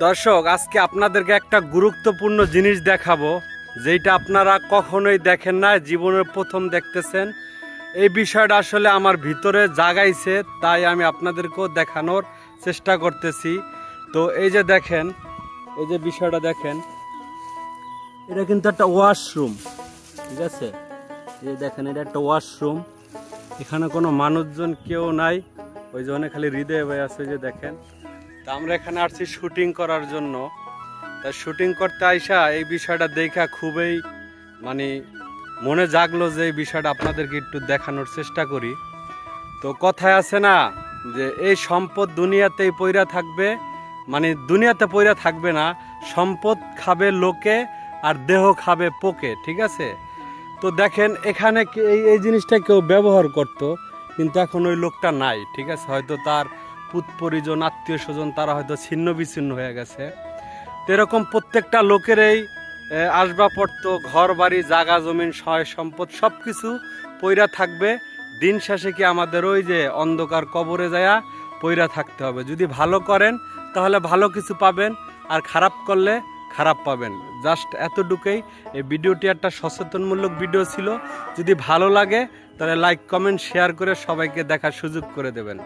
দর্শক, আজকে আপনাদেরকে একটা গুরুত্বপূর্ণ জিনিস দেখাবো, যেটা আপনারা কখনোই দেখেন না, জীবনের প্রথম দেখতেছেন। এই বিষয়টা আসলে আমার ভিতরে জাগাইছে, তাই আমি আপনাদেরকেও দেখানোর চেষ্টা করতেছি। তো এই যে দেখেন, এই যে বিষয়টা দেখেন, এটা কিন্তু একটা ওয়াশরুম, ঠিক আছে? এই দেখেন, এটা একটা ওয়াশরুম। এখানে কোনো মানুষজন কেউ নাই, ওই জন্য খালি হৃদয় হয়ে আছে। যে দেখেন, তা আমরা এখানে আসছি শুটিং করার জন্য। তা শুটিং করতে আইসা এই বিষয়টা দেখা খুবই মনে জাগলো যে এই বিষয়টা আপনাদেরকে একটু দেখানোর চেষ্টা করি। তো কথায় আছে না যে এই সম্পদ দুনিয়াতেই পইরা থাকবে, দুনিয়াতে পইরা থাকবে না, সম্পদ খাবে লোকে আর দেহ খাবে পোকে, ঠিক আছে? তো দেখেন, এখানে এই জিনিসটা কেউ ব্যবহার করত, কিন্তু এখন ওই লোকটা নাই, ঠিক আছে? হয়তো তার পুত পরিজন, আত্মীয় স্বজন তারা হয়তো ছিন্ন বিচ্ছিন্ন হয়ে গেছে। তো এরকম প্রত্যেকটা লোকেরই আসবাবপত্র, ঘর বাড়ি, জাগা জমিন, সয় সম্পদ সব কিছু পইরা থাকবে। দিন শেষে কি আমাদের ওই যে অন্ধকার কবরে যায়া পইরা থাকতে হবে। যদি ভালো করেন তাহলে ভালো কিছু পাবেন, আর খারাপ করলে খারাপ পাবেন। জাস্ট এতটুকুই। এই ভিডিওটি একটা সচেতনমূলক ভিডিও ছিল। যদি ভালো লাগে তাহলে লাইক, কমেন্ট, শেয়ার করে সবাইকে দেখার সুযোগ করে দেবেন।